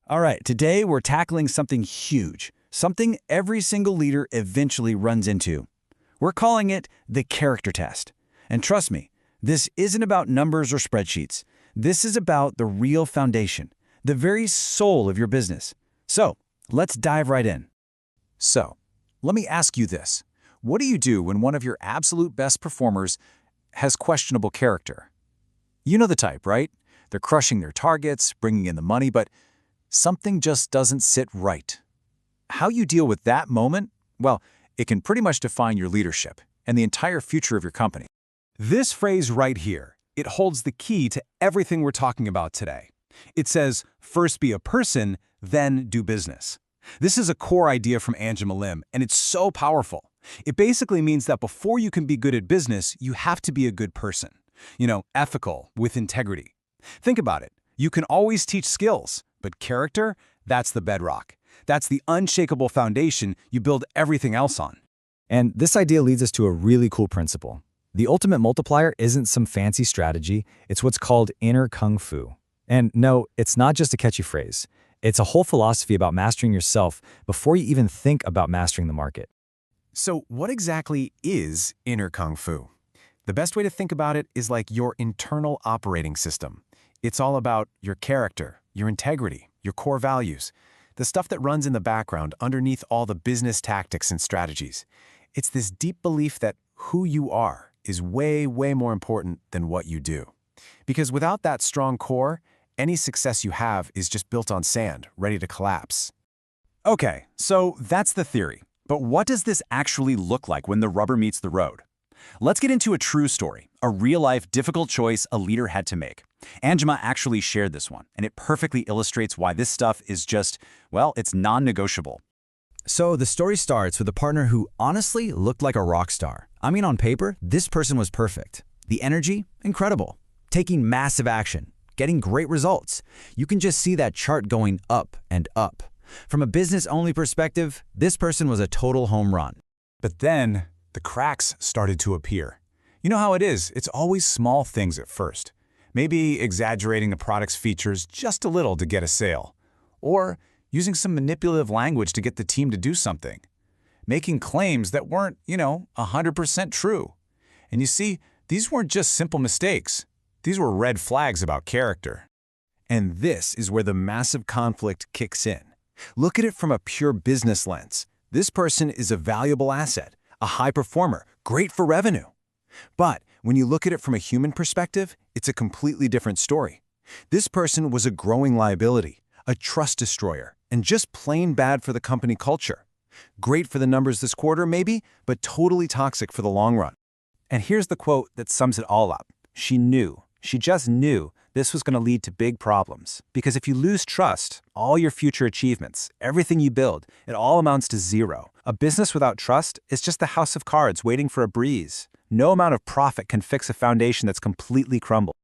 All right, today we're tackling something huge, something every single leader eventually runs into. We're calling it the character test. And trust me, this isn't about numbers or spreadsheets. This is about the real foundation, the very soul of your business. So, let's dive right in. So, let me ask you this. What do you do when one of your absolute best performers has questionable character? You know the type, right? They're crushing their targets, bringing in the money, but something just doesn't sit right. How you deal with that moment? Well, it can pretty much define your leadership and the entire future of your company. This phrase right here, it holds the key to everything we're talking about today. It says, first be a person, then do business. This is a core idea from Angema Lim, and it's so powerful. It basically means that before you can be good at business, you have to be a good person. Ethical, with integrity. Think about it. You can always teach skills, but character, that's the bedrock. That's the unshakable foundation you build everything else on. And this idea leads us to a really cool principle. The ultimate multiplier isn't some fancy strategy, it's what's called inner kung fu. And no, it's not just a catchy phrase. It's a whole philosophy about mastering yourself before you even think about mastering the market. So what exactly is inner kung fu? The best way to think about it is like your internal operating system. It's all about your character, your integrity, your core values, the stuff that runs in the background underneath all the business tactics and strategies. It's this deep belief that who you are is way, way more important than what you do. Because without that strong core, any success you have is just built on sand, ready to collapse. Okay, so that's the theory. But what does this actually look like when the rubber meets the road? Let's get into a true story, a real-life difficult choice a leader had to make. Angema actually shared this one, and it perfectly illustrates why this stuff is just, well, it's non-negotiable. So the story starts with a partner who honestly looked like a rock star. I mean, on paper, this person was perfect. The energy, incredible. Taking massive action, getting great results. You can just see that chart going up and up. From a business-only perspective, this person was a total home run. But then, the cracks started to appear. You know how it is, it's always small things at first. Maybe exaggerating the product's features just a little to get a sale. Or using some manipulative language to get the team to do something. Making claims that weren't, 100% true. And you see, these weren't just simple mistakes. These were red flags about character. And this is where the massive conflict kicks in. Look at it from a pure business lens. This person is a valuable asset, a high performer, great for revenue. But when you look at it from a human perspective, it's a completely different story. This person was a growing liability, a trust destroyer, and just plain bad for the company culture. Great for the numbers this quarter, maybe, but totally toxic for the long run. And here's the quote that sums it all up. She just knew this was going to lead to big problems. Because if you lose trust, all your future achievements, everything you build, it all amounts to zero. A business without trust is just a house of cards waiting for a breeze. No amount of profit can fix a foundation that's completely crumbled.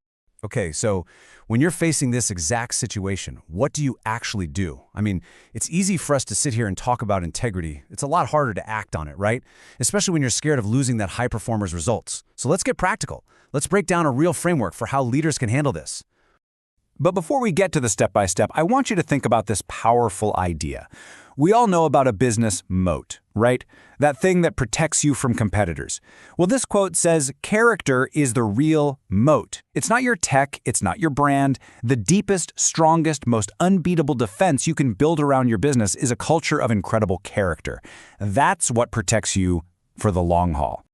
Okay, so when you're facing this exact situation, what do you actually do? I mean, it's easy for us to sit here and talk about integrity. It's a lot harder to act on it, right? Especially when you're scared of losing that high performer's results. So let's get practical. Let's break down a real framework for how leaders can handle this. But before we get to the step-by-step, I want you to think about this powerful idea. We all know about a business moat, right? That thing that protects you from competitors. Well, this quote says, character is the real moat. It's not your tech, it's not your brand. The deepest, strongest, most unbeatable defense you can build around your business is a culture of incredible character. That's what protects you for the long haul.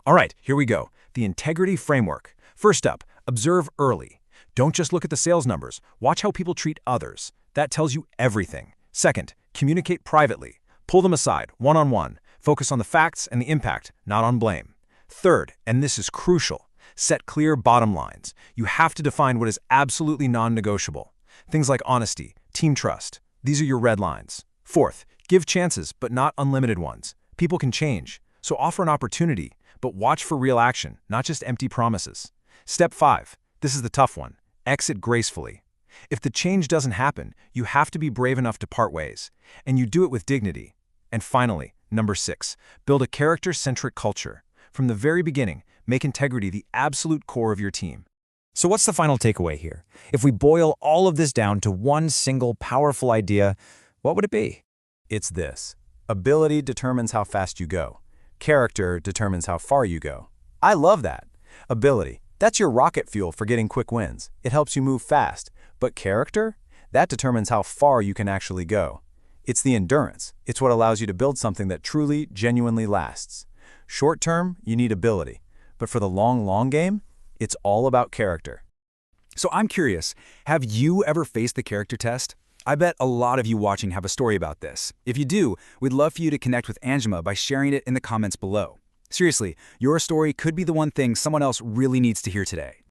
All right, here we go. The integrity framework. First up, observe early. Don't just look at the sales numbers. Watch how people treat others. That tells you everything. Second, communicate privately. Pull them aside, one-on-one. Focus on the facts and the impact, not on blame. Third, and this is crucial, set clear bottom lines. You have to define what is absolutely non-negotiable. Things like honesty, team trust. These are your red lines. Fourth, give chances, but not unlimited ones. People can change, so offer an opportunity, but watch for real action, not just empty promises. Step 5. This is the tough one. Exit gracefully. If the change doesn't happen, you have to be brave enough to part ways, and you do it with dignity. And finally, number 6, build a character-centric culture. From the very beginning, make integrity the absolute core of your team. So what's the final takeaway here? If we boil all of this down to one single powerful idea, what would it be? It's this. Ability determines how fast you go. Character determines how far you go. I love that. Ability, that's your rocket fuel for getting quick wins. It helps you move fast. But character? That determines how far you can actually go. It's the endurance. It's what allows you to build something that truly, genuinely lasts. Short term, you need ability. But for the long game, it's all about character. So I'm curious, have you ever faced the character test? I bet a lot of you watching have a story about this. If you do, we'd love for you to connect with Angema by sharing it in the comments below. Seriously, your story could be the one thing someone else really needs to hear today.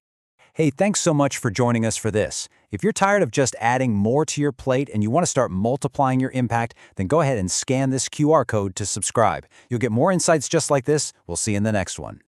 Hey, thanks so much for joining us for this. If you're tired of just adding more to your plate and you want to start multiplying your impact, then go ahead and scan this QR code to subscribe. You'll get more insights just like this. We'll see you in the next one.